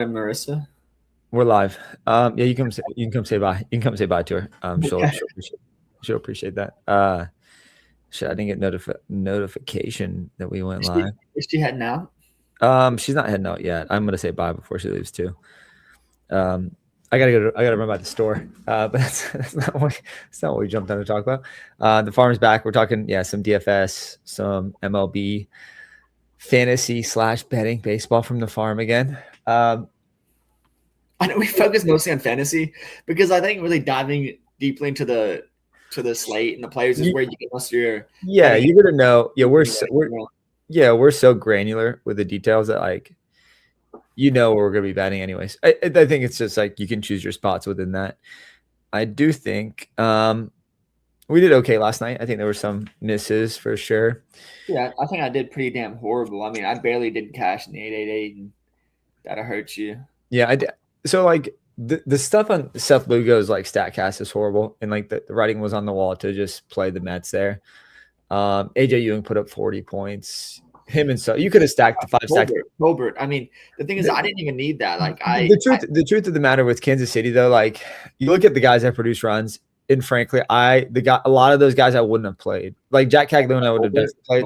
And Marissa. We're live. Yeah, you can come say bye. You can come say bye to her. Okay. She'll appreciate that. Shit, I didn't get notification that we went Is she, live. is she heading out? She's not heading out yet. I'm gonna say bye before she leaves too. Um, I gotta run by the store. But that's not what we jumped on to talk about. The farm's back. We're talking, yeah, some DFS, some MLB, fantasy / betting baseball from the farm again. I know we focus mostly on fantasy because I think really diving deeply into the slate and the players is where you get most of your Yeah, betting. you gotta know. Yeah, we're so granular with the details that like where we're gonna be betting anyways. I think it's just like you can choose your spots within that. I do think we did okay last night. I think there were some misses for sure. Yeah, I think I did pretty damn horrible. I mean, I barely did cash in the 888, and that'll hurt you. Yeah, I did. So like the stuff on Seth Lugo's like Statcast is horrible, and like the writing was on the wall to just play the Mets there. AJ Ewing put up 40 points. Him and so you could have stacked the 5 stacks. Colbert. I mean, the thing is, I didn't even need that. Like, the truth of the matter with Kansas City though, like you look at the guys that produce runs, and frankly, a lot of those guys I wouldn't have played. Like Jack Caglione, I would have played,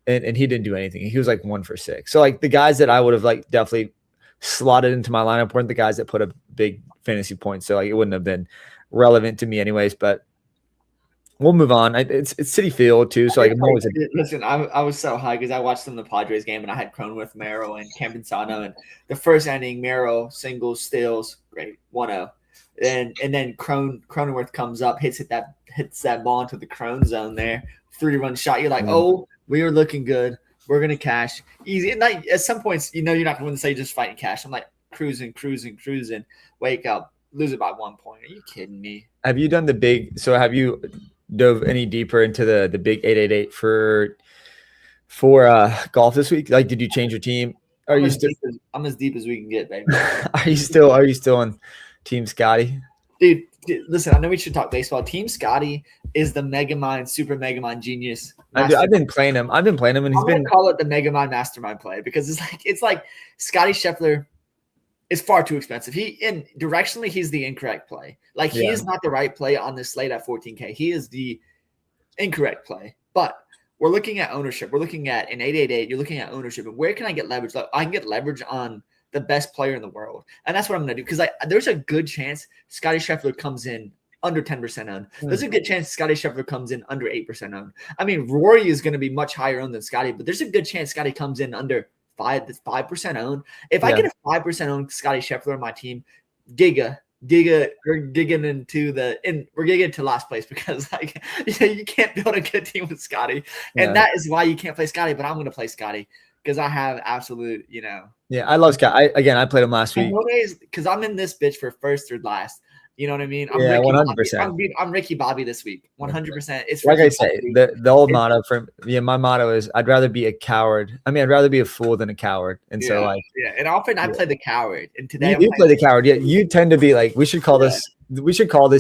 and he didn't do anything. He was like 1 for 6. So like the guys that I would have like definitely slotted into my lineup weren't the guys that put up big fantasy points. So like it wouldn't have been relevant to me anyways. But we'll move on. It's City Field too, so like I'm always listen. I was so high because I watched them the Padres game and I had Cronenworth, Merrill, and Campusano, and the first inning, Merrill singles, steals, great 1-0, and then Cronenworth comes up, hits that ball into the Crone zone there, 3-run shot. You're like, oh, we are looking good. We're gonna cash easy. And like, at some points, you're not going to say just fighting cash. I'm like cruising. Wake up, lose it by 1 point. Are you kidding me? Have you done the big? So have you dove any deeper into the big 888 for golf this week? Like, did you change your team? I'm as deep as we can get, baby. Are you still on Team Scotty? Dude, listen, I know we should talk baseball. Team Scotty is the Megamind, super Megamind genius. I've been playing him, and he's been call it the Megamind mastermind play because it's like Scotty Scheffler is far too expensive. Directionally, he's the incorrect play. Like he is not the right play on this slate at 14K. He is the incorrect play. But we're looking at ownership. We're looking at an 888. You're looking at ownership. And where can I get leverage? Like, I can get leverage on the best player in the world. And that's what I'm going to do. Because there's a good chance Scotty Scheffler comes in under 10% owned. There's a good chance Scotty Scheffler comes in under 8% owned. I mean, Rory is going to be much higher owned than Scotty, but there's a good chance Scotty comes in under 5% owned. If I get a 5% owned Scotty Scheffler on my team, we're gigging into last place because like you can't build a good team with Scotty. And that is why you can't play Scotty, but I'm going to play Scotty because I have absolute, Yeah, I love Scott. I played him last week. Because I'm in this bitch for first or last. You know what I mean? I'm 100%. I'm Ricky Bobby this week. 100%. It's like Ricky I say, the old motto my motto is I'd rather be a coward. I mean, I'd rather be a fool than a coward. And so like and often I play the coward. And today you play the coward. Yeah, you tend to be like we should call this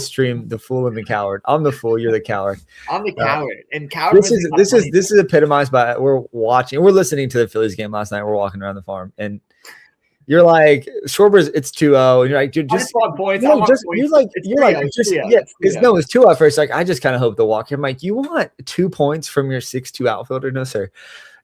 stream the fool and the coward. I'm the fool, you're the coward. I'm the coward. And coward this is epitomized by we're listening to the Phillies game last night. We're walking around the farm and you're like Schwarber's. It's 2-0, and you're like, dude, just want points. No, you're like, it's 2-0 at first. Like, I just kind of hope the walk. I'm like, you want 2 points from your 6-2 outfielder? No, sir.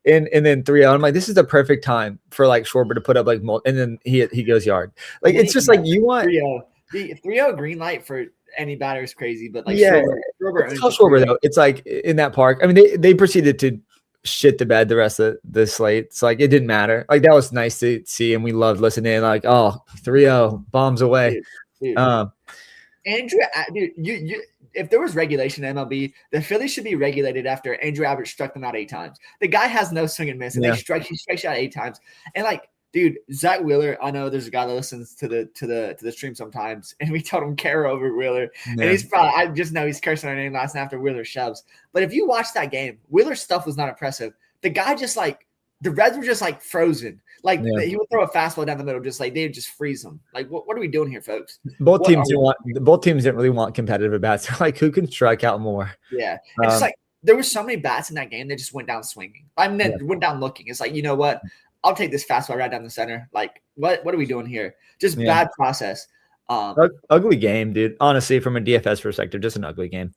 And then 3-0. I'm like, this is the perfect time for like Schwarber to put up like, and then he goes yard. Like, it's just like you want 3-0. The 3-0 green light for any batter is crazy, but like Schwarber though. It's like in that park. I mean, they proceeded to shit the bed the rest of the slate. It's like it didn't matter. Like that was nice to see, and we loved listening. Like 3-0 bombs away. Dude. Andrew, dude, you if there was regulation in MLB, the Phillies should be regulated after Andrew Abbott struck them out 8 times. The guy has no swing and miss, and he strikes out 8 times. And like, dude, Zach Wheeler, I know there's a guy that listens to the stream sometimes, and we told him care over Wheeler. Yeah. And he's probably, I just know he's cursing our name last night after Wheeler shoves. But if you watch that game, Wheeler's stuff was not impressive. The guy just like, the Reds were just like frozen. Like he would throw a fastball down the middle, just like they would just freeze them. Like, what are we doing here, folks? Both teams didn't really want competitive at bats. They're like, who can strike out more? Yeah. It's like there were so many bats in that game that just went down swinging. I mean, went down looking. It's like, you know what? I'll take this fastball right down the center. Like, what are we doing here? Just Yeah. bad process. Ugly game, dude. Honestly, from a DFS perspective, just an ugly game.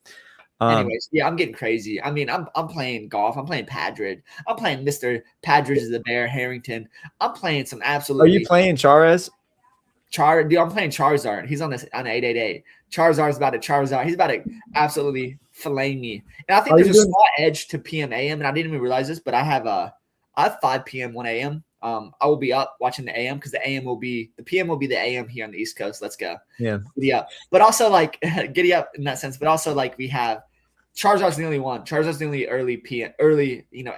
Anyways, yeah, I'm getting crazy. I mean, I'm playing golf. I'm playing Padrid. I'm playing Mr. Padrid is the Bear Harrington. I'm playing some absolutely. Are you playing Charizard? Dude, I'm playing Charizard. He's on 888. Charizard's about to Charizard. He's about to absolutely fillet me. And I think there's a small edge to PM AM, and I didn't even realize this, but I have 5 PM 1 AM. I will be up watching the AM because the PM will be the AM here on the East Coast. Let's go. Yeah. Giddy up. But also like giddy up in that sense. But also like we have Charizard's the only one. Charizard's the only early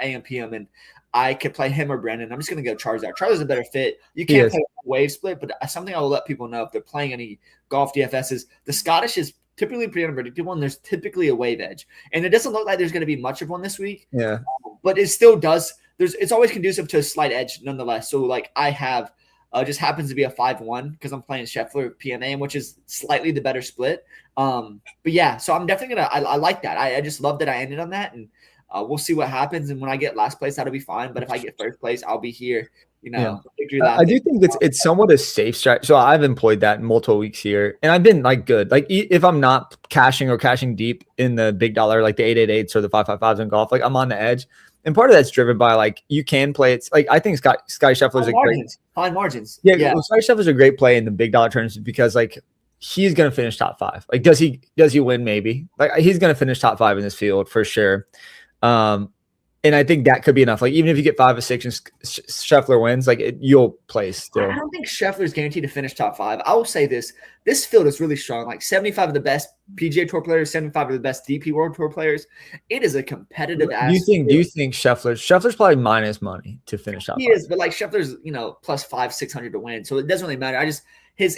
AM PM, and I could play him or Brandon. I'm just gonna go Charizard. Charizard's a better fit. You can't play a wave split, but something I will let people know if they're playing any golf DFS is the Scottish is typically pretty unpredictable, and there's typically a wave edge. And it doesn't look like there's gonna be much of one this week. Yeah. But it still does. It's always conducive to a slight edge nonetheless. So like I have just happens to be a 5-1 because I'm playing Scheffler PMA, which is slightly the better split. But yeah, so I'm definitely gonna I like that. I just love that I ended on that, and we'll see what happens. And when I get last place, that'll be fine. But if I get first place, I'll be here. I do think it's somewhat a safe strategy. So I've employed that in multiple weeks here, and I've been like good. Like if I'm not cashing or cashing deep in the big dollar, like the 888s or the 555s in golf, like I'm on the edge. And part of that's driven by like you can play it. Like I think Scotty Scheffler's fine margins. Yeah. Scotty Scheffler's a great play in the big dollar tournaments because like he's gonna finish top 5. Like does he win? Maybe. Like he's gonna finish top 5 in this field for sure. And I think that could be enough. Like even if you get 5 or 6 and Scheffler wins, like you'll play still. I don't think Scheffler's guaranteed to finish top 5. I will say this field is really strong. Like 75 of the best PGA Tour players, 75 of the best DP World Tour players. It is a competitive ass. Do you think Scheffler's probably minus money to finish top 5? He is, but like Scheffler's, plus 500-600 to win. So it doesn't really matter.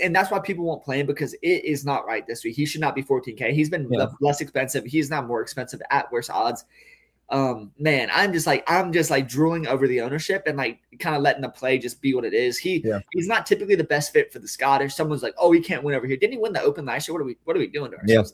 And that's why people won't play him because it is not right this week. He should not be 14K. He's been less expensive. He's not more expensive at worse odds. Man, I'm just like drooling over the ownership and like kind of letting the play just be what it is. He's not typically the best fit for the Scottish. Someone's like, oh, he can't win over here. Didn't he win the Open last year? What are we doing to ourselves?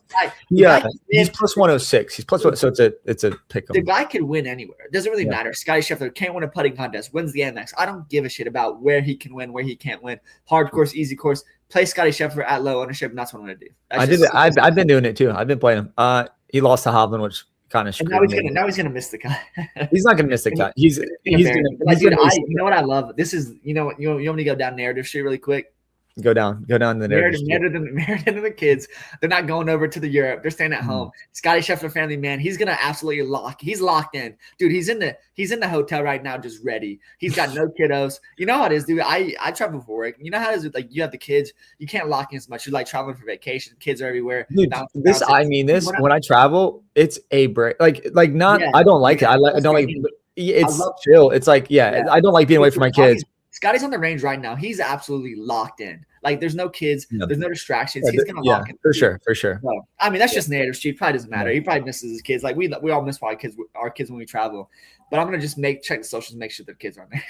He's plus 106. He's plus 1. So it's a pick. The guy could win anywhere. It doesn't really matter. Scotty Scheffler can't win a putting contest. Wins the Amex. I don't give a shit about where he can win, where he can't win. Hard course, easy course. Play Scotty Scheffler at low ownership, and that's what I'm gonna do. I've been doing it too. I've been playing him. He lost to Hovland, which kind of now he's gonna miss the cut. He's not gonna miss the cut. He's gonna. You know what I love? This is you want me to go down narrative street really quick. Go down the narrative. Meriden and the kids, they're not going over to the Europe. They're staying at home. Scotty Scheffler family, man, he's gonna absolutely he's locked in. Dude, he's in the hotel right now, just ready. He's got no kiddos. You know how it is, dude. I travel for work. You know how it is, like you have the kids, you can't lock in as much. You're like traveling for vacation, kids are everywhere. Dude, when I travel, it's a break. Like not I don't like it. I don't like it's chill. It's like I don't like being away from my kids. Scotty's on the range right now. He's absolutely locked in. Like the's no kids, there's no distractions. He's gonna lock in for sure. So, I mean, that's just narrative street. Probably doesn't matter. He probably misses his kids. Like we all miss our kids when we travel. But I'm gonna just check the socials, and make sure their kids are there.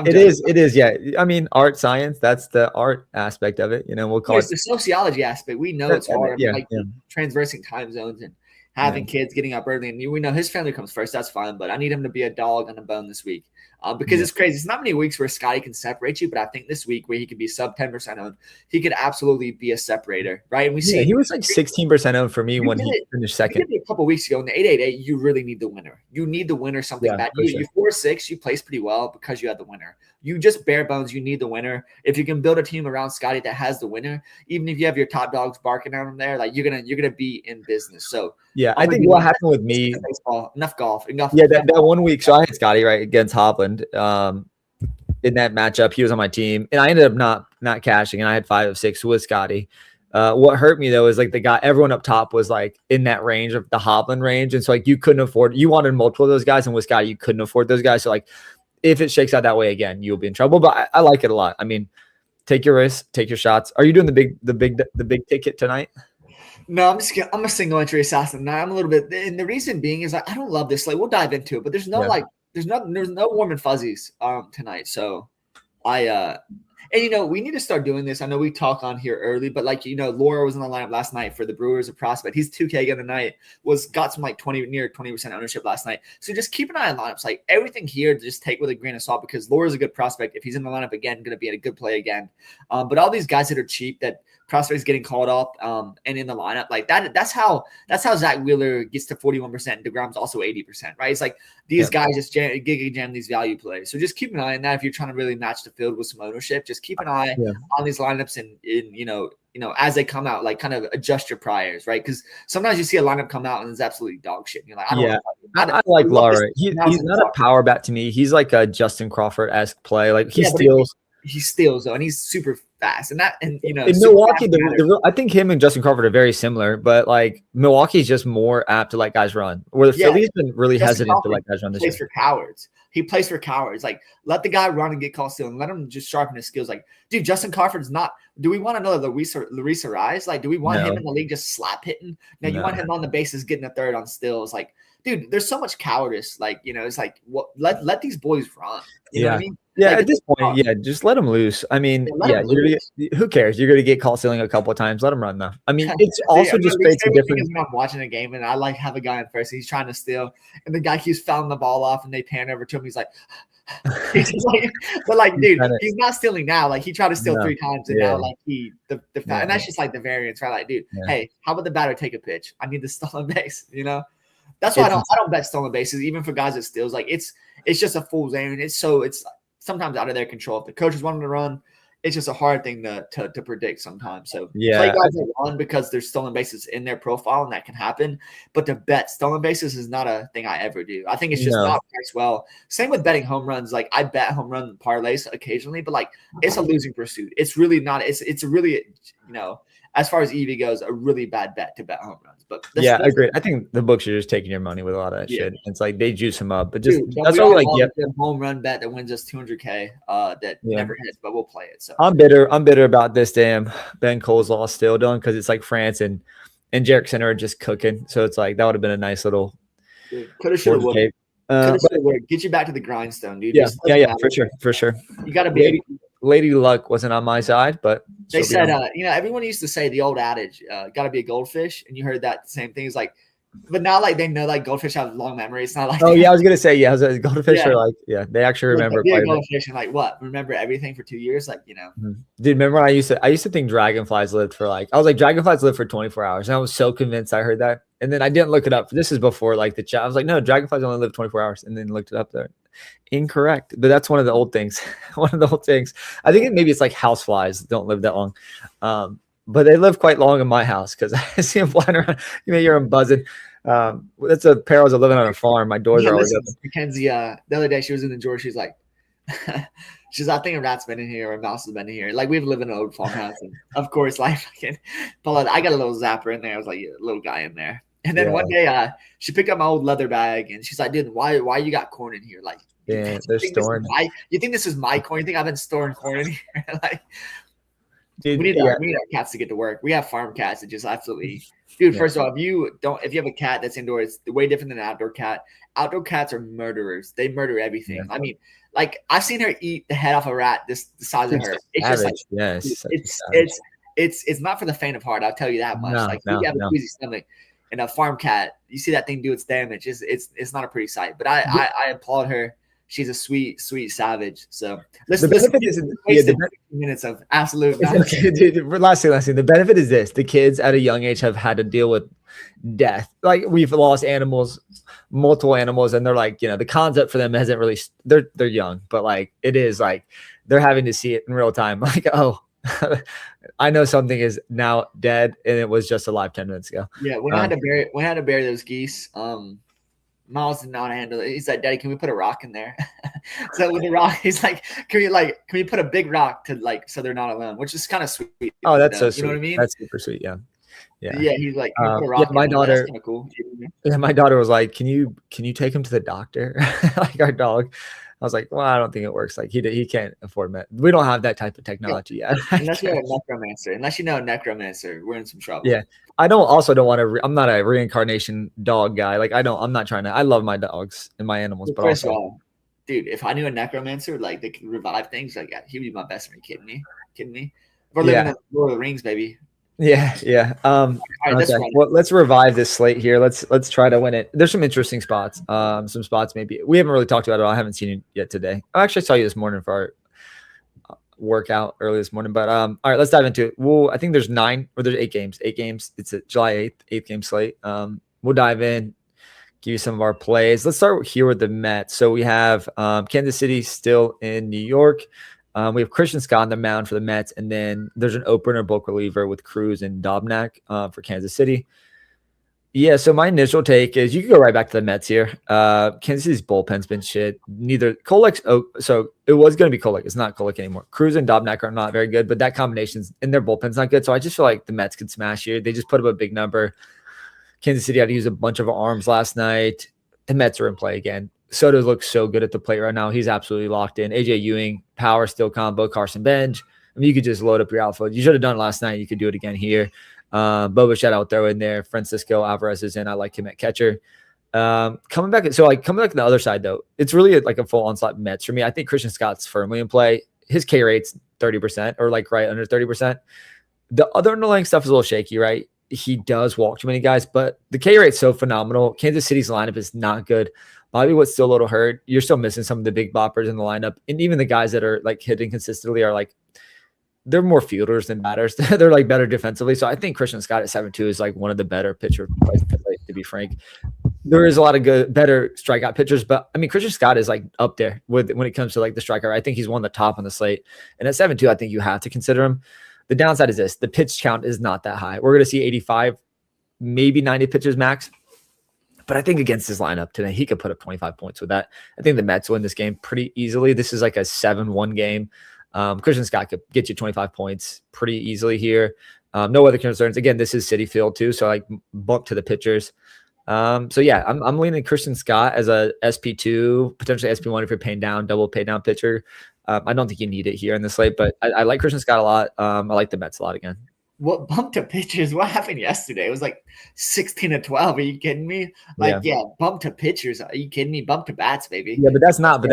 It is. Yeah. I mean, art, science. That's the art aspect of it. We'll call it the sociology aspect. We know it's hard. Transversing time zones and having kids, getting up early, and we know his family comes first. That's fine, but I need him to be a dog on a bone this week because it's crazy. It's not many weeks where Scotty can separate you, but I think this week where he could be sub 10% owned, he could absolutely be a separator, right? And we see he was like 16% owned for me when he finished second. A couple of weeks ago in the 888, you really need the winner. You need the winner something bad. You 4-6, you place pretty well because you had the winner. You just bare bones, you need the winner. If you can build a team around Scotty that has the winner, even if you have your top dogs barking at him there, like you're gonna be in business. So I think what happened with me, enough golf. That 1 week. So I had Scotty right against Hovland in that matchup. He was on my team, and I ended up not cashing, and I had 5 of 6 with Scotty. What hurt me though is like everyone up top was like in that range of the Hovland range, and so like you wanted multiple of those guys, and with Scotty you couldn't afford those guys. So like if it shakes out that way again, you'll be in trouble. But I like it a lot. I mean, take your risks, take your shots. Are you doing the big ticket tonight? No, I'm a single entry assassin. I'm a little bit, and the reason being is like I don't love this. Like we'll dive into it, but there's no warm and fuzzies tonight. So I And we need to start doing this. I know we talk on here early, but Laura was in the lineup last night for the Brewers, a prospect. He's 2K again tonight. Got some near 20% ownership last night. So just keep an eye on lineups. Like everything here, just take with a grain of salt because Laura's a good prospect. If he's in the lineup again, going to be a good play again. But all these guys that are cheap, that prospects getting called up and in the lineup like that. That's how Zach Wheeler gets to 41%. And DeGrom's also 80%, right? It's like these guys just giga jam these value plays. So just keep an eye on that if you're trying to really match the field with some ownership. Just keep an eye on these lineups and as they come out, like kind of adjust your priors, right? Because sometimes you see a lineup come out and it's absolutely dog shit. And you're like, I like Laura. He's not a power bat to me. He's like a Justin Crawford-esque play. Like he steals. He steals though, and he's super fast. And in Milwaukee, I think him and Justin Crawford are very similar, but like Milwaukee's just more apt to let guys run. Where the Phillies been really hesitant to let guys run this year. He plays for cowards. Like let the guy run and get called stealing. Let him just sharpen his skills. Like, dude, Justin Crawford's not. Do we want another Luis Arraez? Like, do we want him in the league just slap hitting? No, you want him on the bases getting a third on steals. Like, dude, there's so much cowardice. Like, it's like let these boys run. You know what I mean? Yeah, at this point, just let them loose. I mean, who cares? You're going to get caught stealing a couple of times. Let them run, though. I mean, it's also just creates a difference. When I'm watching a game and I have a guy in first, he's trying to steal, and the guy keeps fouling the ball off, and they pan over to him. He's like, dude, he's not stealing now. Like he tried to steal 3 times, and now and that's just like the variance, right? Like, dude, hey, how about the batter take a pitch? I need the stolen base. That's why I don't bet stolen bases, even for guys that steals. Like it's just a fool's errand. It's sometimes out of their control. If the coaches want them to run, it's just a hard thing to predict sometimes. So play guys that run because there's stolen bases in their profile, and that can happen. But to bet stolen bases is not a thing I ever do. I think it's just not priced well. Same with betting home runs. Like I bet home run parlays occasionally, but like it's a losing pursuit. It's really not. It's really as far as EV goes, a really bad bet to bet home runs. But I agree. I think the books are just taking your money with a lot of that shit. It's like they juice them up, but that's all like home run bet that wins us 200K that never hits, but we'll play it. So I'm bitter about this damn Ben Coleslaw still done because it's like France and Jarek Center are just cooking. So it's like that would have been a nice little coulda shoulda woulda. Get you back to the grindstone, dude. Yeah, for sure. You got to be. Lady Luck wasn't on my side, but they said, everyone used to say the old adage, got to be a goldfish. And you heard that same thing. It's like, but now like they know like goldfish have long memory. It's not like, I was going to say, goldfish are like, they actually remember. Be a goldfish and like what? Remember everything for 2 years? Like, Dude, remember I used to think dragonflies lived for dragonflies live for 24 hours. And I was so convinced I heard that. And then I didn't look it up. This is before like the chat. I was like, no, dragonflies only live 24 hours. And then looked it up there. Incorrect, but that's one of the old things. I think maybe it's like houseflies don't live that long, but they live quite long in my house because I see them flying around. You may hear them buzzing. That's a perils of living on a farm. My doors are always open. Mackenzie, the other day she was in the drawer. She's like, I think a rat's been in here or a mouse has been in here. Like we've lived in an old farmhouse, and of course, like I got a little zapper in there. I was like, a little guy in there. And then one day, she picked up my old leather bag, and she's like, "Dude, why you got corn in here? Like, they're storing. You think this is my corn? You think I've been storing corn in here? Like, dude, we need our cats to get to work. We have farm cats that just absolutely, dude. First of all, if you have a cat that's indoors, it's way different than an outdoor cat. Outdoor cats are murderers. They murder everything. I mean, like I've seen her eat the head off a rat the size of her. It's just like, it's not for the faint of heart. I'll tell you that much. You have a queasy stomach. And a farm cat, you see that thing do its damage. It's not a pretty sight. But I applaud her. She's a sweet savage. So listen, minutes of absolute. Last thing. The benefit is this: the kids at a young age have had to deal with death. Like we've lost multiple animals, and they're like, the concept for them hasn't really. They're young, but like it is like they're having to see it in real time. Like I know something is now dead, and it was just alive 10 minutes ago. Yeah, when I had to bury those geese, Miles did not handle it. He's like, "Daddy, can we put a rock in there?" So with the rock, he's like, "Can we put a big rock to so they're not alone?" Which is kind of sweet. Oh, that's so sweet. You know what I mean? That's super sweet. Yeah. He's like, "Can we put a rock my daughter. That's kind of cool." Yeah, my daughter was like, "Can you take him to the doctor?" Like our dog. I was like, well, I don't think it works. Like he can't afford it. We don't have that type of technology yet. Unless you're a necromancer. Unless you know a necromancer, we're in some trouble. Yeah. I don't want to, I'm not a reincarnation dog guy. Like I'm not trying to, I love my dogs and my animals, but first of all, dude, if I knew a necromancer like that could revive things, like he would be my best friend. Kidding me? Kidding me? We're living in Lord of the Rings, baby. Yeah. All right, okay. Well, let's revive this slate here. Let's try to win it. There's some interesting spots. Some spots maybe we haven't really talked about it all. I haven't seen it yet today. I actually saw you this morning for our workout early this morning. But all right, let's dive into it. Well, I think there's 8 games. 8 games. It's a July 8th, 8th-game slate. We'll dive in, give you some of our plays. Let's start here with the Mets. So we have Kansas City still in New York. We have Christian Scott on the mound for the Mets, and then there's an opener bulk reliever with Cruz and Dobnak for Kansas City. Yeah, so my initial take is you can go right back to the Mets here. Kansas City's bullpen's been shit. Neither Kolek. So it was going to be Kolek. It's not Kolek anymore. Cruz and Dobnak are not very good, but that combination's in their bullpen's not good. So I just feel like the Mets could smash here. They just put up a big number. Kansas City had to use a bunch of arms last night. The Mets are in play again. Soto looks so good at the plate right now. He's absolutely locked in. AJ Ewing, power steal combo, Carson Bench. I mean, you could just load up your outfield. You should have done it last night. You could do it again here. Boba Shed, I would throw in there. Francisco Alvarez is in. I like him at catcher. Coming back on the other side, though, it's really like a full onslaught Mets for me. I think Christian Scott's firmly in play. His K rate's 30% or like right under 30%. The other underlying stuff is a little shaky, right? He does walk too many guys, but the K rate's so phenomenal. Kansas City's lineup is not good. Bobby Wood's still a little hurt. You're still missing some of the big boppers in the lineup. And even the guys that are like hitting consistently are like, they're more fielders than batters. They're like better defensively. So I think Christian Scott at 7-2 is like one of the better pitcher plays, to be frank. There is a lot of good, better strikeout pitchers, but I mean, Christian Scott is like up there with when it comes to like the striker. I think he's one of the top on the slate. And at 7-2, I think you have to consider him. The downside is this: the pitch count is not that high. We're going to see 85, maybe 90 pitches max. But I think against his lineup today, he could put up 25 points with that. I think the Mets win this game pretty easily. This is like a 7-1 game. Christian Scott could get you 25 points pretty easily here. No other concerns. Again, this is City Field too, so like bump to the pitchers. So yeah, I'm leaning Christian Scott as a SP2, potentially SP1 if you're paying down, double pay down pitcher. I don't think you need it here in the slate, but I like Christian Scott a lot. I like the Mets a lot again. What bump to pitchers? What happened yesterday? It was like 16-12. Are you kidding me? Like, yeah, bump to pitchers. Are you kidding me? Bump to bats, baby. Yeah, but that's not.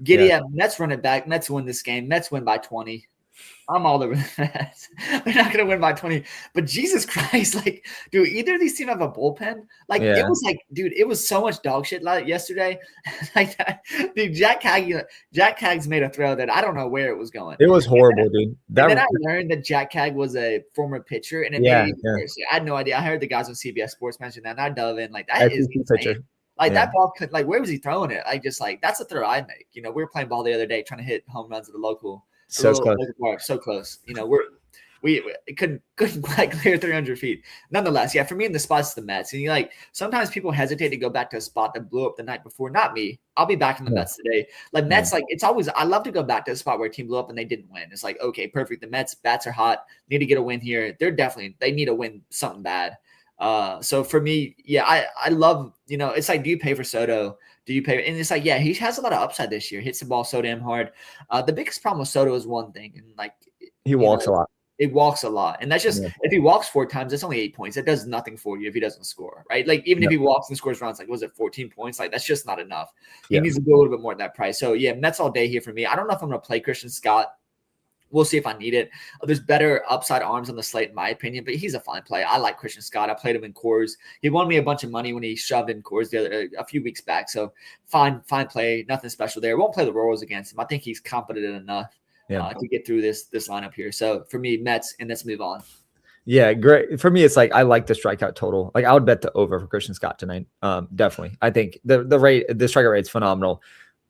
Giddy up. Mets run it back. Mets win this game. Mets win by 20. I'm all over the Mets. They're not going to win by 20. But Jesus Christ, like, do either of these teams have a bullpen? Like, It was like, dude, it was so much dog shit like yesterday. Like that. Dude, Jack Caggs made a throw that I don't know where it was going. It was horrible, dude. Then I learned that Jack Cagg was a former pitcher, and it made me worse. I had no idea. I heard the guys on CBS Sports mention that, and I dove in. Like, that is insane. Like, that ball could, like, where was he throwing it? Like, just like, that's a throw I'd make. You know, we were playing ball the other day trying to hit home runs at the local. So close. You know, we couldn't quite clear 300 feet. Nonetheless, yeah, for me in the spots, the Mets. And like sometimes people hesitate to go back to a spot that blew up the night before. Not me. I'll be back in the Mets today. Like Mets, like it's always I love to go back to a spot where a team blew up and they didn't win. It's like, okay, perfect. The Mets bats are hot. Need to get a win here. They need to win something bad. So for me, yeah, I love, you know, it's like, do you pay for Soto? Do you pay? And it's like, yeah, he has a lot of upside this year. Hits the ball so damn hard. The biggest problem with Soto is one thing, and like he walks a lot. It walks a lot, and that's just if he walks 4 times, that's only 8 points. That does nothing for you if he doesn't score, right? Like even if he walks and scores runs, like was it 14 points? Like that's just not enough. He needs to do a little bit more at that price. So yeah, Mets all day here for me. I don't know if I'm going to play Christian Scott. We'll see if I need it. There's better upside arms on the slate, in my opinion, but he's a fine play. I like Christian Scott. I played him in Coors. He won me a bunch of money when he shoved in Coors a few weeks back. So fine play. Nothing special there. Won't play the Royals against him. I think he's competent enough to get through this lineup here. So for me, Mets, and let's move on. Yeah, great. For me, it's like I like the strikeout total. Like I would bet the over for Christian Scott tonight. Definitely. I think the strikeout rate is phenomenal.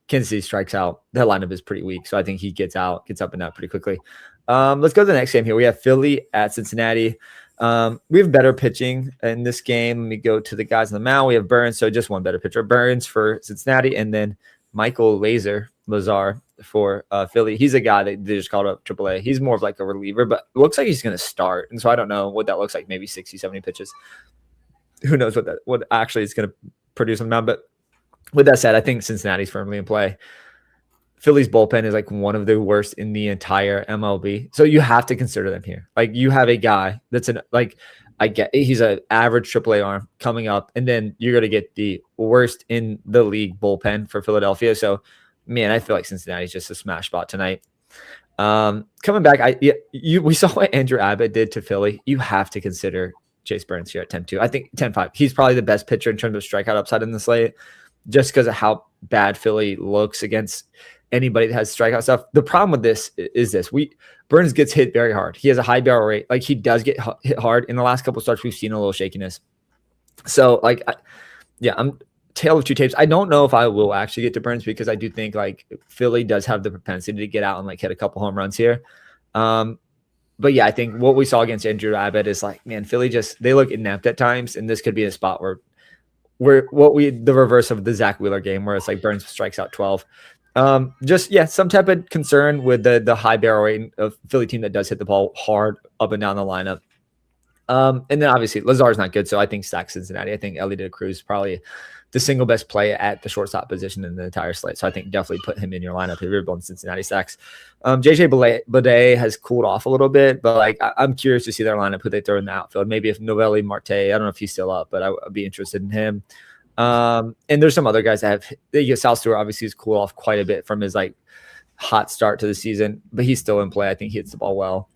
Kansas City strikes out. That lineup is pretty weak, so I think he gets up and out pretty quickly. Let's go to the next game here. We have Philly at Cincinnati. We have better pitching in this game. Let me go to the guys on the mound. We have Burns, so just one better pitcher. Burns for Cincinnati, and then Michael Lazar for Philly. He's a guy that they just called up AAA. He's more of like a reliever, but it looks like he's going to start, and so I don't know what that looks like. Maybe 60, 70 pitches. Who knows what actually is going to produce on the mound, but with that said, I think Cincinnati's firmly in play. Philly's bullpen is like one of the worst in the entire MLB. So you have to consider them here. Like you have a guy that's I get he's an average AAA arm coming up, and then you're going to get the worst in the league bullpen for Philadelphia. So, man, I feel like Cincinnati's just a smash spot tonight. Coming back, we saw what Andrew Abbott did to Philly. You have to consider Chase Burns here at 10-2. I think 10-5. He's probably the best pitcher in terms of strikeout upside in the slate, just because of how bad Philly looks against anybody that has strikeout stuff. The problem with this is Burns gets hit very hard. He has a high barrel rate. Like, he does get hit hard. In the last couple of starts, we've seen a little shakiness. So, like, I'm tale of two tapes. I don't know if I will actually get to Burns, because I do think like Philly does have the propensity to get out and like hit a couple home runs here. But yeah, I think what we saw against Andrew Abbott is like, man, Philly they look inept at times, and this could be a spot where the reverse of the Zach Wheeler game, where it's like Burns strikes out 12. Some type of concern with the high barrel rate of Philly team that does hit the ball hard up and down the lineup. And then obviously Lazar's not good, so I think stack Cincinnati. I think Elly De La Cruz is probably the single best play at the shortstop position in the entire slate. So I think definitely put him in your lineup if you're building Cincinnati stacks. JJ Bleday has cooled off a little bit, but like I'm curious to see their lineup, who they throw in the outfield. Maybe if Noelli Marte, I don't know if he's still up, but I'd be interested in him. And there's some other guys that have Sal Stewart obviously has cooled off quite a bit from his like hot start to the season, but he's still in play. I think he hits the ball well.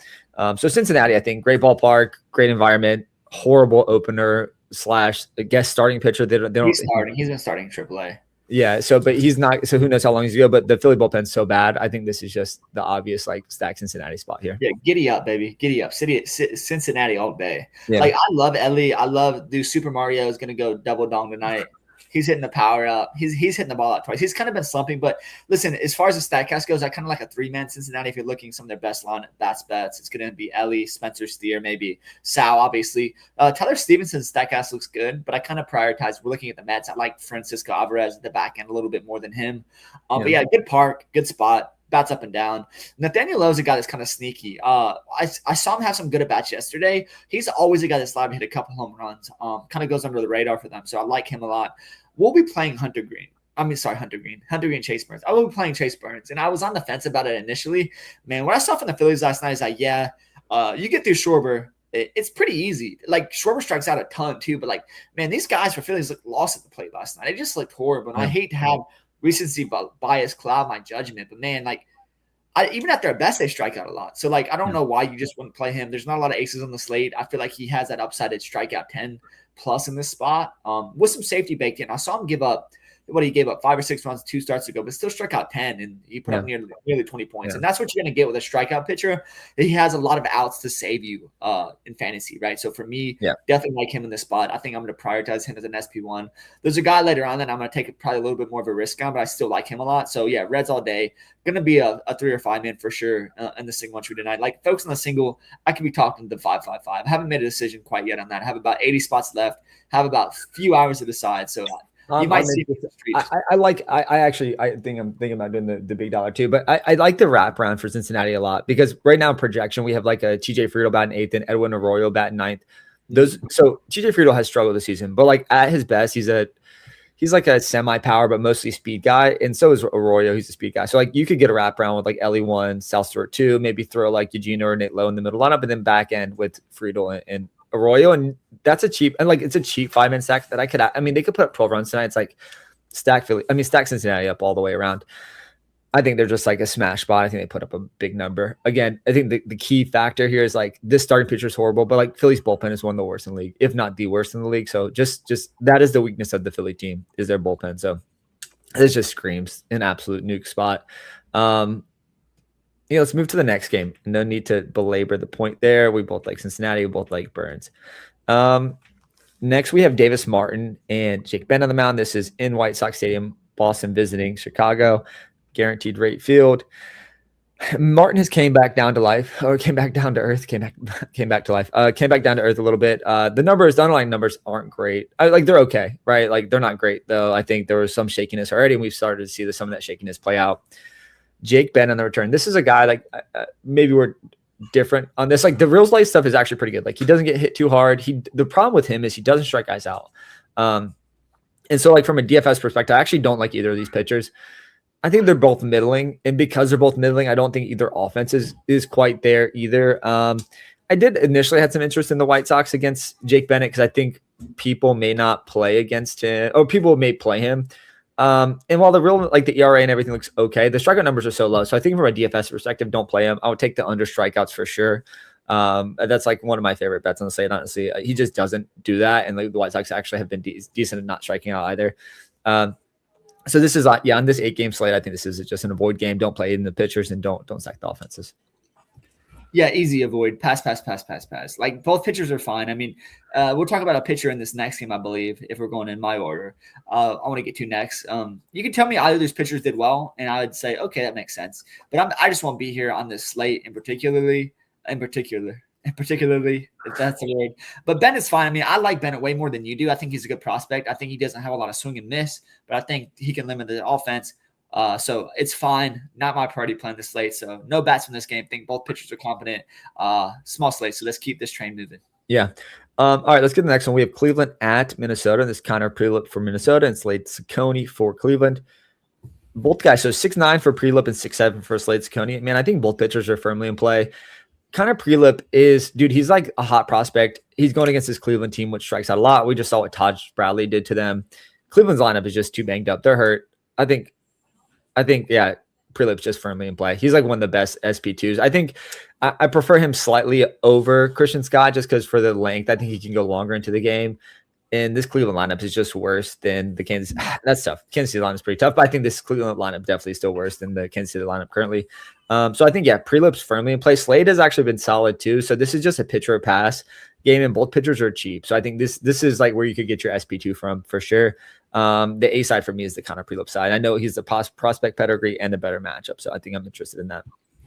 So Cincinnati, I think great ballpark, great environment, horrible opener / guest starting pitcher. They don't. He's been starting AAA. Yeah. But he's not. So who knows how long he's going to go? But the Philly bullpen's so bad. I think this is just the obvious like stack Cincinnati spot here. Yeah, giddy up, baby, giddy up. Cincinnati all day. Yeah. Like I love Elly. I love Super Mario is going to go double dong tonight. He's hitting the power up. He's hitting the ball out twice. He's kind of been slumping, but listen, as far as the StatCast goes, I kind of like a 3-man Cincinnati. If you're looking some of their best line bets, it's going to be Elly, Spencer Steer, maybe Sal, obviously. Tyler Stevenson's StatCast looks good, but I kind of prioritize. We're looking at the Mets. I like Francisco Alvarez at the back end a little bit more than him. But yeah, good park, good spot. Bats up and down. Nathaniel Lowe's a guy that's kind of sneaky. I saw him have some good at-bats yesterday. He's always a guy that's allowed to hit a couple home runs. Kind of goes under the radar for them, so I like him a lot. We'll be playing Hunter Green, Chase Burns. I will be playing Chase Burns, and I was on the fence about it initially. Man, what I saw from the Phillies last night is like, you get through Schwarber, it's pretty easy. Like, Schwarber strikes out a ton too, but like, man, these guys for Phillies looked lost at the plate last night. It just looked horrible, and I hate to have recency bias cloud my judgment, but man, like, even at their best, they strike out a lot. So, like, I don't know why you just wouldn't play him. There's not a lot of aces on the slate. I feel like he has that upside at strikeout 10 plus in this spot with some safety baked in. I saw him give up he gave up 5 or 6 runs 2 starts ago, but still struck out 10, and he put up nearly 20 points. And that's what you're going to get with a strikeout pitcher. He has a lot of outs to save you in fantasy, right? So for me, definitely like him in this spot. I think I'm going to prioritize him as an SP1. There's a guy later on that I'm going to take probably a little bit more of a risk on, but I still like him a lot. So yeah, Reds all day. Going to be a 3 or 5 man for sure in the single entry tonight. Like, folks on the single, I could be talking to 5-5-5. I haven't made a decision quite yet on that. I have about 80 spots left. Have about a few hours to decide. So you might see me in the streets. I think I'm thinking about doing the big dollar too, but I like the wraparound for Cincinnati a lot, because right now in projection we have like a TJ Friedl batting 8th and Edwin Arroyo batting 9th. So TJ Friedl has struggled this season, but like at his best, he's like a semi-power but mostly speed guy, and so is Arroyo. He's a speed guy. So like you could get a wraparound with like Elly 1, Sal Stewart 2, maybe throw like Eugenio or Nate Lowe in the middle lineup, and then back end with Friedl and Arroyo, and that's it's a cheap 5-man stack that they could put up 12 runs tonight. It's like stack Cincinnati up all the way around. I think they're just like a smash spot. I think they put up a big number. Again, I think the key factor here is like this starting pitcher is horrible, but like Philly's bullpen is one of the worst in the league, if not the worst in the league. So just that is the weakness of the Philly team, is their bullpen. So this just screams an absolute nuke spot. Let's move to the next game. No need to belabor the point there. We both like Cincinnati. We both like Burns. Next, we have Davis Martin and Jake Benn on the mound. This is in White Sox Stadium, Boston visiting Chicago. Guaranteed rate field. Martin has came back down to life, or came back down to earth. Came back to life. Came back down to earth a little bit. The underlying numbers aren't great. They're okay, right? Like, they're not great though. I think there was some shakiness already, and we've started to see some of that shakiness play out. Jake Benn on the return. This is a guy like maybe we're different on this. Like, the real life stuff is actually pretty good. Like, he doesn't get hit too hard. The problem with him is he doesn't strike guys out. And so like from a DFS perspective, I actually don't like either of these pitchers. I think they're both middling, and because they're both middling, I don't think either offense is quite there either. I did initially had some interest in the White Sox against Jake Bennett because I think people may not play against him, or people may play him. And while the real, like the ERA and everything looks okay, the strikeout numbers are so low. So I think from a DFS perspective, don't play him. I would take the under strikeouts for sure. That's like one of my favorite bets on the slate, honestly. He just doesn't do that. And like the White Sox actually have been decent at not striking out either. So this is on this 8-game slate, I think this is just an avoid game. Don't play in the pitchers and don't stack the offenses. Yeah, easy avoid. Pass. Like both pitchers are fine. I mean, we'll talk about a pitcher in this next game, I believe, if we're going in my order. I want to get to next. You can tell me either of these pitchers did well, and I would say, okay, that makes sense. But I just won't be here on this slate in particularly, if that's a word. But Bennett's fine. I mean, I like Bennett way more than you do. I think he's a good prospect. I think he doesn't have a lot of swing and miss, but I think he can limit the offense. So it's fine. Not my priority playing the slate. So no bats from this game. I think both pitchers are competent. Small slate. So let's keep this train moving. Yeah. All right, let's get to the next one. We have Cleveland at Minnesota. This is Connor Prelip for Minnesota and Slate Ciccone for Cleveland. Both guys, so 6'9" for Prelip and 6'7" for Slate Ciccone. Man, I think both pitchers are firmly in play. Connor Prelip is, dude, he's like a hot prospect. He's going against this Cleveland team, which strikes out a lot. We just saw what Todd Bradley did to them. Cleveland's lineup is just too banged up. They're hurt. I think, yeah, Prelip's just firmly in play. He's like one of the best SP2s. I think I prefer him slightly over Christian Scott just because for the length, I think he can go longer into the game. And this Cleveland lineup is just worse than the Kansas. That's tough. Kansas City lineup is pretty tough, but I think this Cleveland lineup definitely is still worse than the Kansas City lineup currently. So I think, yeah, Prelip's firmly in play. Slade has actually been solid too. So this is just a pitcher or pass game, and both pitchers are cheap. So I think this is like where you could get your SP2 from for sure. The A side for me is the Connor Prelip side. I know he's the prospect pedigree and the better matchup. So I think I'm interested in that.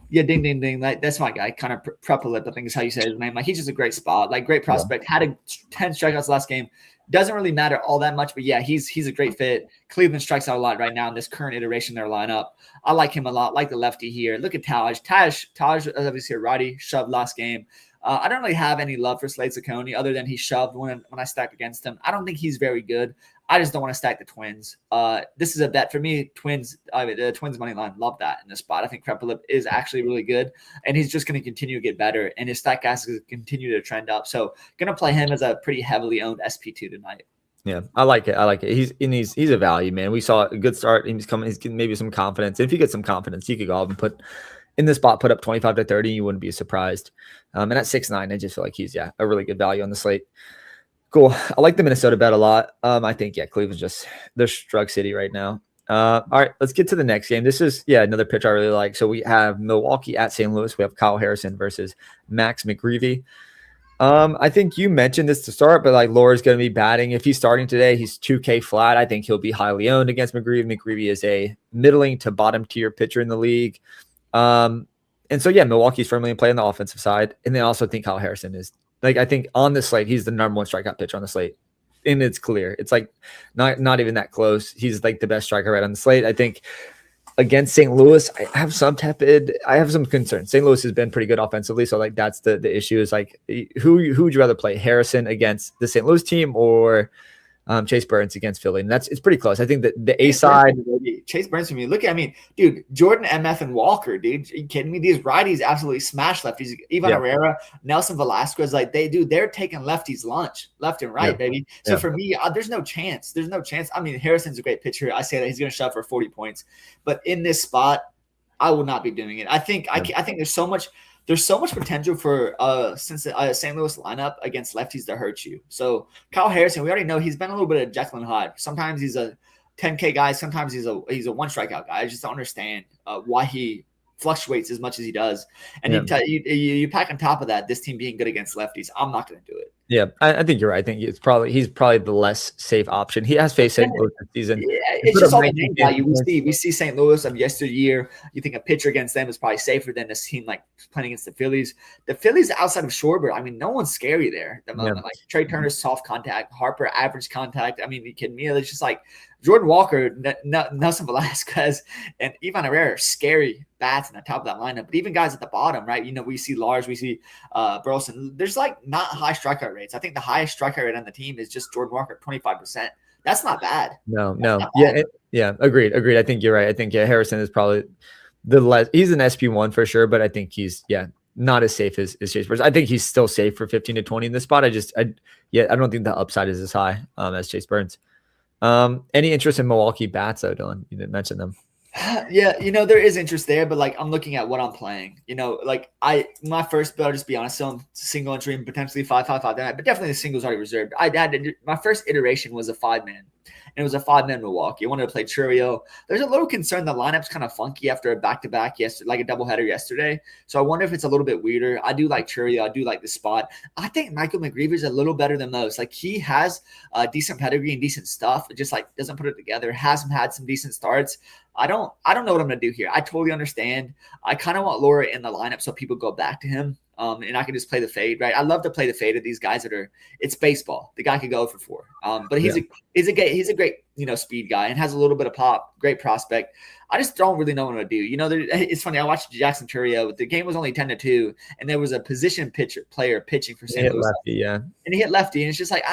Yeah, ding, ding, ding. Like, that's my guy, kind of Prelip, I think is how you say his name. Like, he's just a great spot. Like, great prospect. Yeah. Had 10 strikeouts last game. Doesn't really matter all that much, but yeah, he's a great fit. Cleveland strikes out a lot right now in this current iteration of their lineup. I like him a lot. Like the lefty here. Look at Taj. Taj, obviously a righty, shoved last game. I don't really have any love for Slade Ciccone other than he shoved when I stacked against him. I don't think he's very good. I just don't want to stack the Twins. This is a bet for me. The Twins money line. Love that in this spot. I think Prelip is actually really good, and he's just going to continue to get better, and his stack gas is continue to trend up. So going to play him as a pretty heavily owned SP2 tonight. Yeah, I like it. He's a value, man. We saw a good start. He's getting maybe some confidence. If you get some confidence, you could go out and put up 25 to 30. You wouldn't be surprised. And at 6'9", I just feel like he's a really good value on the slate. Cool. I like the Minnesota bet a lot. I think, Cleveland's they're Strug City right now. All right, let's get to the next game. This is, another pitch I really like. So we have Milwaukee at St. Louis. We have Kyle Harrison versus Max McGreevy. I think you mentioned this to start, but like Laura's going to be batting. If he's starting today, he's 2K flat. I think he'll be highly owned against McGreevy. McGreevy is a middling to bottom tier pitcher in the league. And so, Milwaukee's firmly in play on the offensive side. And then I also think Kyle Harrison is, like, I think on the slate, he's the number one strikeout pitcher on the slate. And it's clear. It's like not even that close. He's like the best striker right on the slate. I think against St. Louis, I have some concerns. St. Louis has been pretty good offensively. So like that's the issue is like who would you rather play, Harrison against the St. Louis team or Chase Burns against Philly? And it's pretty close. I think that the A side, Chase Burns for me. Dude, Jordan, MF, and Walker, dude. Are you kidding me? These righties absolutely smash lefties. Ivan Herrera, Nelson Velasquez, they're taking lefties lunch left and right, baby. So for me, there's no chance. I mean, Harrison's a great pitcher. I say that he's going to shove for 40 points, but in this spot, I will not be doing it. I think there's so much potential for St. Louis lineup against lefties to hurt you. So Kyle Harrison, we already know he's been a little bit of Jekyll and Hyde. Sometimes he's a 10K guy. Sometimes he's a one strikeout guy. I just don't understand why he fluctuates as much as he does. And you pack on top of that, this team being good against lefties, I'm not going to do it. Yeah, I think you're right. I think he's probably the less safe option. He has faced St. Louis this season. Yeah, it's just all the name value. We see St. Louis of yesteryear. You think a pitcher against them is probably safer than this team like playing against the Phillies. The Phillies outside of Schwarber, I mean, no one's scary there at the moment. Like Trey Turner's soft contact, Harper average contact. I mean, you kidding me? It's just like Jordan Walker, Nelson Velasquez, and Ivan Herrera are scary bats on the top of that lineup. But even guys at the bottom, right? We see Lars, we see Burleson. There's like not high strikeout rates. I think the highest strikeout rate on the team is just Jordan Walker, 25%. That's not bad. No. Agreed. I think you're right. I think Harrison is probably he's an SP1 for sure, but I think he's not as safe as Chase Burns. I think he's still safe for 15 to 20 in this spot. I don't think the upside is as high as Chase Burns. Any interest in Milwaukee bats though, Dylan? You didn't mention them. Yeah, there is interest there, but like I'm looking at what I'm playing. Like my first build, I'll just be honest, so I'm single entry and potentially 5-5-5 that, but definitely the singles already reserved. My first iteration was a 5-man. And it was a 5-man Milwaukee. I wanted to play Churio. There's a little concern the lineup's kind of funky after a back-to-back yesterday, like a doubleheader yesterday. So I wonder if it's a little bit weirder. I do like Churio. I do like the spot. I think Michael McGreevy's a little better than most. Like he has decent pedigree and decent stuff. It just like doesn't put it together. Hasn't had some decent starts. I don't know what I'm gonna do here. I totally understand. I kind of want Laura in the lineup so people go back to him. And I can just play the fade, right? I love to play the fade of these guys it's baseball. The guy could go for 4. But he's a great, speed guy and has a little bit of pop, great prospect. I just don't really know what to do. It's funny. I watched Jackson Churio. The game was only 10-2, and there was a position player pitching for St. Louis. Lefty, yeah. And he hit lefty, and it's just like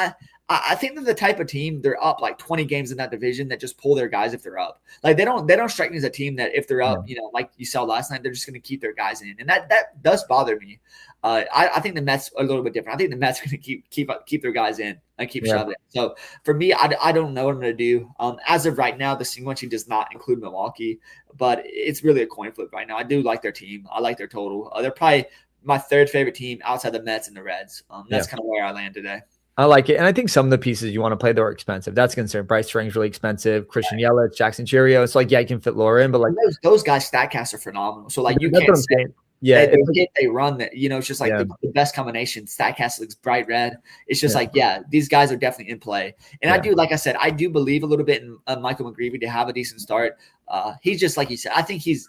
I think they're the type of team, they're up like 20 games in that division that just pull their guys if they're up. Like they don't strike me as a team that if they're up, like you saw last night, they're just going to keep their guys in. And that does bother me. I think the Mets are a little bit different. I think the Mets are going to keep their guys in and keep shoving. So for me, I don't know what I'm going to do. As of right now, the single entry does not include Milwaukee, but it's really a coin flip right now. I do like their team. I like their total. They're probably my third favorite team outside the Mets and the Reds. That's kind of where I land today. I like it. And I think some of the pieces you want to play, they're expensive. That's concerned. Bryce Strang's really expensive. Christian Yelich, Jackson Churio. It's like, yeah, you can fit Laura in, but like those guys, StatCast are phenomenal. So like you can't say, they run that, it's just like the best combination. StatCast looks bright red. It's just these guys are definitely in play. And I do, like I said, I do believe a little bit in Michael McGreevy to have a decent start. He's just like you said, I think he's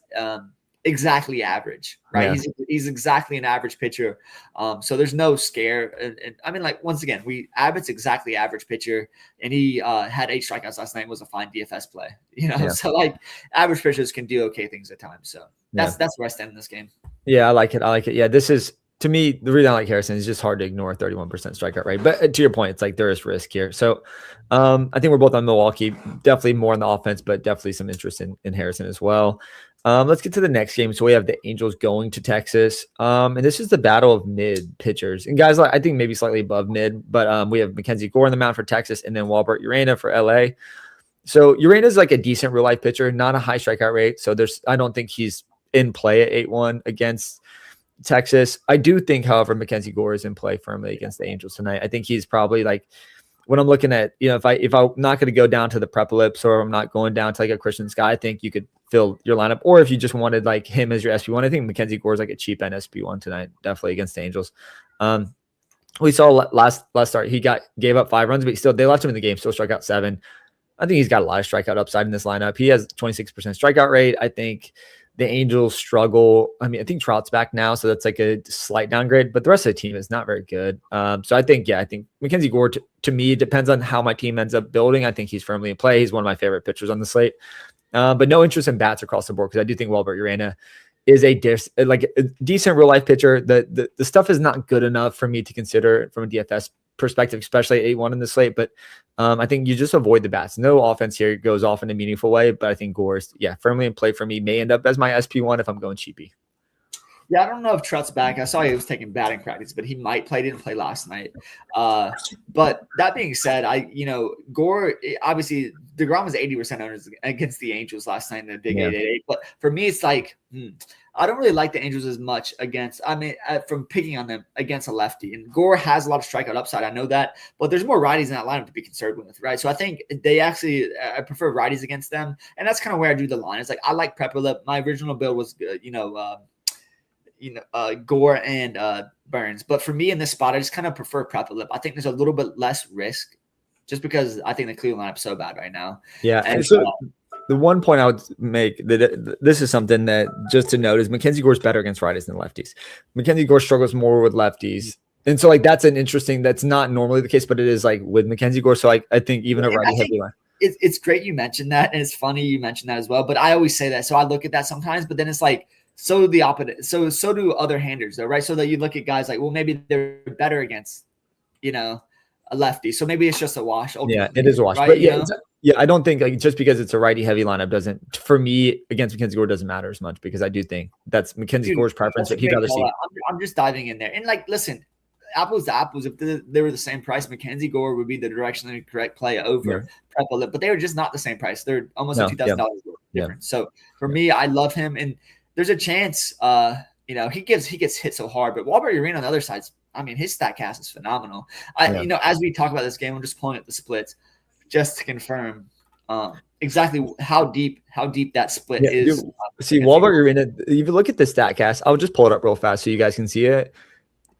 exactly average, right? He's exactly an average pitcher. So there's no scare. And I mean, like, once again, Abbott's exactly average pitcher, and he had 8 strikeouts last night, was a fine DFS play, so like average pitchers can do okay things at times. So that's where I stand in this game. Yeah, I like it. Yeah, this is, to me, the reason I like Harrison is just hard to ignore 31% strikeout rate. But to your point, it's like there is risk here. So I think we're both on Milwaukee, definitely more on the offense, but definitely some interest in Harrison as well. Let's get to the next game. So we have the Angels going to Texas. And this is the battle of mid pitchers. And guys, I think maybe slightly above mid, but we have Mackenzie Gore on the mound for Texas and then Walbert Urena for LA. So Urena is like a decent real life pitcher, not a high strikeout rate. So I don't think he's in play at 8-1 against Texas. I do think, however, Mackenzie Gore is in play firmly against the Angels tonight. I think he's probably like, when I'm looking at, if I'm not going to go down to the prep ellipse or I'm not going down to like a Christian Sky, I think you could fill your lineup. Or if you just wanted like him as your SP1, I think Mackenzie Gore is like a cheap end SP1 tonight, definitely against the Angels. We saw last start, he gave up 5 runs, but they left him in the game, still struck out 7. I think he's got a lot of strikeout upside in this lineup. He has 26% strikeout rate. I think the Angels struggle. I mean, I think Trout's back now, so that's like a slight downgrade, but the rest of the team is not very good. So I think Mackenzie Gore, to me, depends on how my team ends up building. I think he's firmly in play. He's one of my favorite pitchers on the slate. But no interest in bats across the board because I do think Walbert Urena is a decent real life pitcher. The stuff is not good enough for me to consider from a DFS perspective, especially 8-1 in the slate. But I think you just avoid the bats. No offense here goes off in a meaningful way, but I think Gore is firmly in play for me. May end up as my SP1 if I'm going cheapy. Yeah, I don't know if Trout's back. I saw he was taking batting practice, but he might play. Didn't play last night. But that being said, Gore, obviously DeGrom was 80% owners against the Angels last night in the big 8-8. But for me, it's like I don't really like the Angels as much from picking on them against a lefty. And Gore has a lot of strikeout upside. I know that, but there's more righties in that lineup to be concerned with, right? So I think I prefer righties against them, and that's kind of where I do the line. It's like I like Prepperlip. My original build was Gore and Burns. But for me in this spot, I just kind of prefer Prepperlip. I think there's a little bit less risk just because I think the Cleveland lineup's so bad right now. Yeah. And so the one point I would make that this is something that just to note is Mackenzie Gore's better against righties than lefties. Mackenzie Gore struggles more with lefties. And so that's that's not normally the case, but it is like with Mackenzie Gore. So I think even a righty heavy line. It's great you mentioned that. And it's funny you mentioned that as well. But I always say that. So I look at that sometimes, but then it's like, so the opposite. So do other handers though, right? So that you look at guys like, well, maybe they're better against, a lefty. So maybe it's just a wash. Yeah, it is a wash. Right? But yeah, I don't think like just because it's a righty heavy lineup doesn't, for me, against Mackenzie Gore doesn't matter as much because I do think that's Mackenzie Gore's preference. But he'd rather see. I'm just diving in there. And like, listen, apples to apples, if they were the same price, Mackenzie Gore would be the directionally correct play over Prep Lip, but they were just not the same price. They're almost $2,000 different. So for me, I love him. And there's a chance, he gets hit so hard, but Walbert Urena on the other side, I mean, his StatCast is phenomenal. As we talk about this game, I'm just pulling up the splits just to confirm exactly how deep that split is. See, Walbert Urena, if you look at the StatCast, I'll just pull it up real fast so you guys can see it.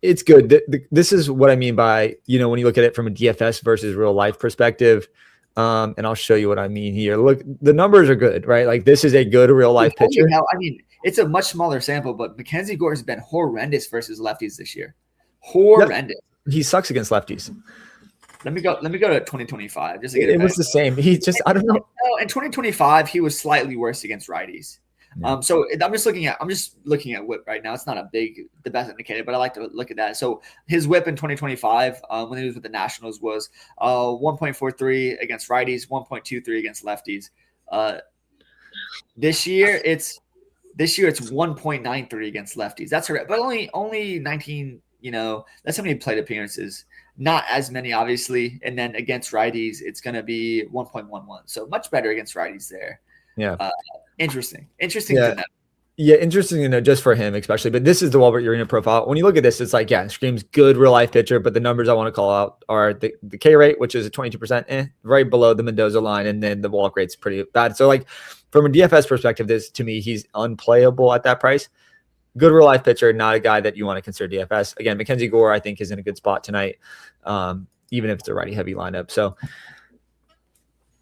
It's good. This is what I mean by, when you look at it from a DFS versus real life perspective. And I'll show you what I mean here. Look, the numbers are good, right? Like this is a good real life pitcher. It's a much smaller sample, but Mackenzie Gore has been horrendous versus lefties this year. Horrendous. Yep. He sucks against lefties. Let me go to 2025. Just to get it was the same. I don't know. In 2025, he was slightly worse against righties. Yeah. So I'm just looking at whip right now. It's not the best indicator, but I like to look at that. So his whip in 2025, when he was with the Nationals, was 1.43 against righties, 1.23 against lefties. This year it's 1.93 against lefties. That's correct, but only 19. That's how many plate appearances. Not as many, obviously. And then against righties, it's going to be 1.11. So much better against righties there. Yeah. Interesting to know. Yeah, interesting to know just for him, especially. But this is the Walbert Urena profile. When you look at this, it's like, it screams good real life pitcher. But the numbers I want to call out are the K rate, which is a 22%, right below the Mendoza line. And then the walk rate's pretty bad. So, like, from a DFS perspective, to me, he's unplayable at that price. Good real life pitcher, not a guy that you want to consider DFS. Again, Mackenzie Gore, I think, is in a good spot tonight, even if it's a righty heavy lineup. So,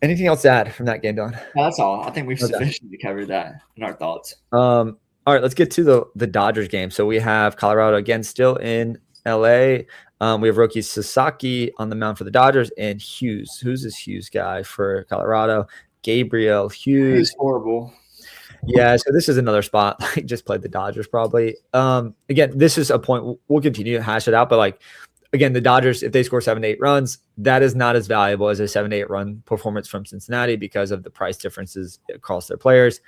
anything else to add from that game, Don? No, that's all. I think we've sufficiently covered that in our thoughts. All right, let's get to the Dodgers game. So we have Colorado again still in LA. We have Roki Sasaki on the mound for the Dodgers and Hughes. Who's this Hughes guy for Colorado? Gabriel Hughes. He's horrible. Yeah, so this is another spot. I just played the Dodgers probably. Again, this is a point we'll continue to hash it out, but again, the Dodgers, if they score 7 to 8 runs, that is not as valuable as a 7 to 8 run performance from Cincinnati because of the price differences across their players.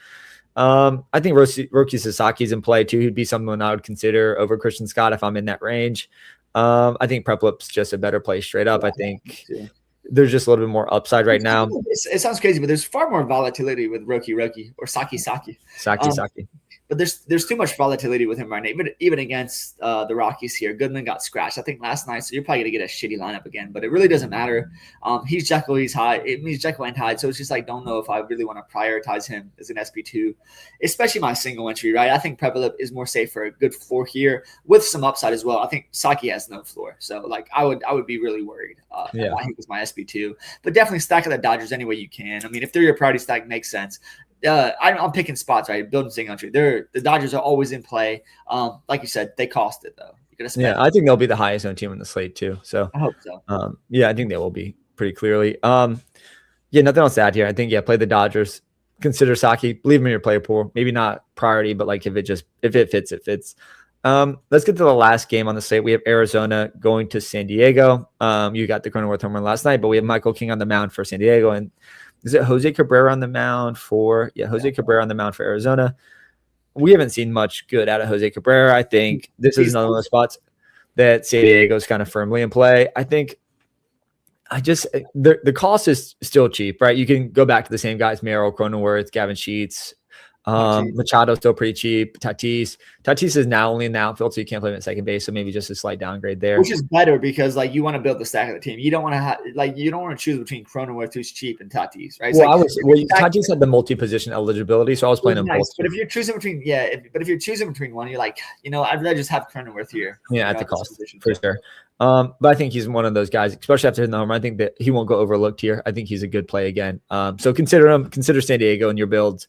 I think Roki Sasaki's in play too. He'd be someone I would consider over Christian Scott if I'm in that range. I think Prep Lip's just a better play straight up. I think there's just a little bit more upside right now. It sounds crazy, but there's far more volatility with Roki or Saki. But there's too much volatility with him right now. But even against the Rockies here, Goodman got scratched, I think, last night. So you're probably going to get a shitty lineup again. But it really doesn't matter. He's Jekyll, he's Hyde. He's Jekyll and Hyde. So it's just don't know if I really want to prioritize him as an SP2, especially my single entry, right? I think Prepalip is more safe for a good floor here with some upside as well. I think Saki has no floor. So I would be really worried if he was my SP2. But definitely stack at the Dodgers any way you can. I mean, if they're your priority stack, makes sense. I'm picking spots, right? Building single entry. The Dodgers are always in play. Like you said, they cost it though. I think they'll be the highest owned team in the slate too. So I hope so. I think they will be pretty clearly. Nothing else to add here. I think play the Dodgers. Consider Saki. Leave him in your play pool. Maybe not priority, but if it fits, it fits. Let's get to the last game on the slate. We have Arizona going to San Diego. You got the Cronenworth home run last night, but we have Michael King on the mound for San Diego, and is it Jose Cabrera on the mound for Cabrera on the mound for Arizona. We haven't seen much good out of Jose Cabrera. I think this is another one of the spots that San Diego is kind of firmly in play. I think the cost is still cheap, right? You can go back to the same guys, Merrill, Cronenworth, Gavin Sheets. Machado still pretty cheap. Tatis is now only in the outfield, so you can't play him at second base. So maybe just a slight downgrade there, which is better because you want to build the stack of the team. You don't want to you don't want to choose between Cronenworth, who's cheap, and Tatis, right? Tatis had the multi-position eligibility, so I was playing them both. But if you're choosing between one, you're I'd rather just have Cronenworth here. Yeah, at the cost for sure. But I think he's one of those guys, especially after hitting the home run. I think that he won't go overlooked here. I think he's a good play again. So consider him. Consider San Diego in your builds.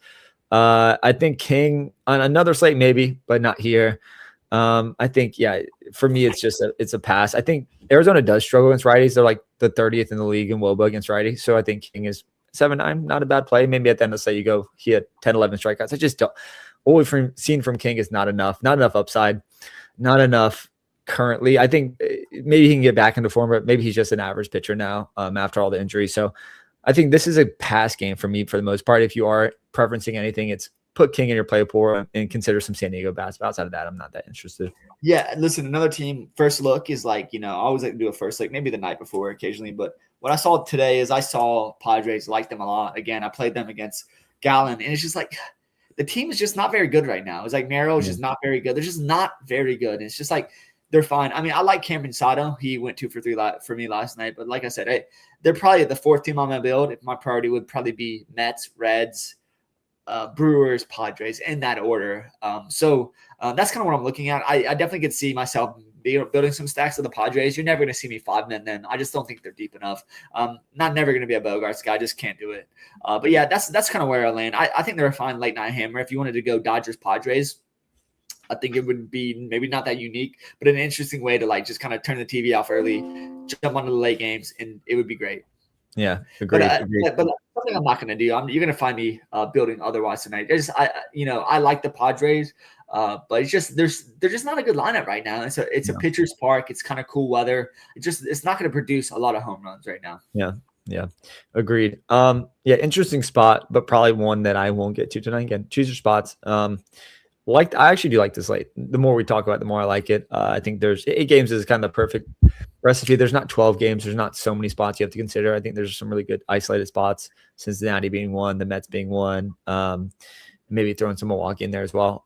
I think King on another slate, maybe, but not here. I think, for me, it's a pass. I think Arizona does struggle against righties. They're the 30th in the league in WOBA against righties. So I think King is 7-9, not a bad play. Maybe at the end of the slate, he had 10, 11 strikeouts. I just don't. What we've seen from King is not enough upside, not enough currently. I think maybe he can get back into form, but maybe he's just an average pitcher now after all the injuries. So I think this is a pass game for me for the most part. If you are preferencing anything, it's put King in your play pool and consider some San Diego bats. But outside of that, I'm not that interested. Yeah, listen, another team first look is like, I always like to do a first look, maybe the night before occasionally. But what I saw today is I saw Padres like them a lot. Again, I played them against Gallen, and it's just like the team is just not very good right now. It's like Merrill is just not very good. They're just not very good. And it's just like they're fine. I mean, I like Cameron Sato. He went 2 for 3 for me last night. But like I said, they're probably the 4th team on my build. My priority would probably be Mets, Reds, Brewers, Padres in that order. So that's kind of what I'm looking at. I definitely could see myself building some stacks of the Padres. You're never going to see me 5-man then. I just don't think they're deep enough. Not never going to be a Bogarts guy. I just can't do it. But yeah, that's kind of where I land. I think they're a fine late night hammer. If you wanted to go Dodgers, Padres, I think it would be maybe not that unique, but an interesting way to like just kind of turn the TV off early, jump onto the late games, and it would be great. Yeah, agreed. But something I'm not going to do. You're going to find me building otherwise tonight. I like the Padres, but it's just they're just not a good lineup right now. It's a pitcher's park. It's kind of cool weather. It's not going to produce a lot of home runs right now. Yeah, agreed. Interesting spot, but probably one that I won't get to tonight. Again, choose your spots. I actually do like this slate. The more we talk about it, the more I like it. I think there's 8 games is kind of the perfect recipe. There's not 12 games. There's not so many spots you have to consider. I think there's some really good isolated spots. Cincinnati being one, the Mets being one, maybe throwing some Milwaukee in there as well.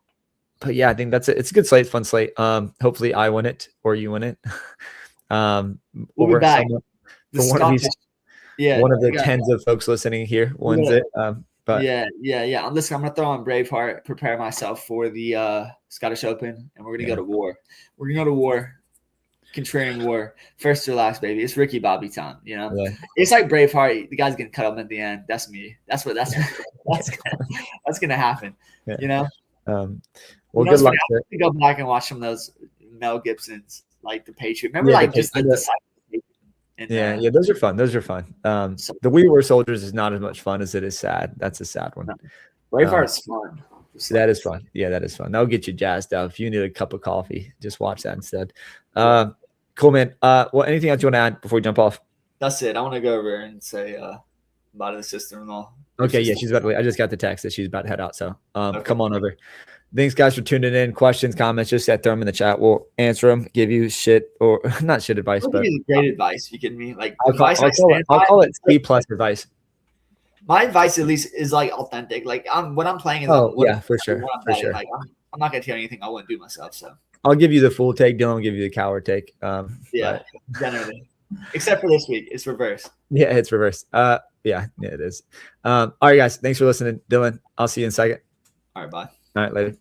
But yeah, I think that's it. It's a good slate, fun slate. Hopefully I win it or you win it. We'll be back. One of the tens of folks listening here wins it. But yeah. Listen, I'm gonna throw on Braveheart, prepare myself for the Scottish Open, and we're gonna go to war. We're gonna go to war, contrarian war, first or last, baby. It's Ricky Bobby time, Yeah. It's like Braveheart. The guy's getting cut up at the end. That's me. That's gonna happen. Yeah. Well, good luck. I have to go back and watch some of those Mel Gibsons, like the Patriot. Remember, those are fun. The We Were Soldiers is not as much fun as it is sad. That's a sad one. Braveheart's fun. That is fun. Yeah, that is fun. That'll get you jazzed up. If you need a cup of coffee, just watch that instead. Cool, man. Anything else you want to add before we jump off? That's it. I want to go over and say bye to the sister-in-law. Okay, yeah, she's about to leave. I just got the text that she's about to head out. So come on over. Thanks, guys, for tuning in. Questions, comments, just throw them in the chat. We'll answer them, give you shit or not shit advice, but great advice. You kidding me? Like I'll call it C+ advice. My advice, at least, is like authentic. Like what I'm playing is for sure. Like, I'm not gonna tell you anything I wouldn't do myself. So I'll give you the full take. Dylan will give you the coward take. Generally, except for this week, it's reverse. Yeah, it's reverse. Yeah, it is. All right, guys. Thanks for listening, Dylan. I'll see you in a second. All right, bye. All right, later.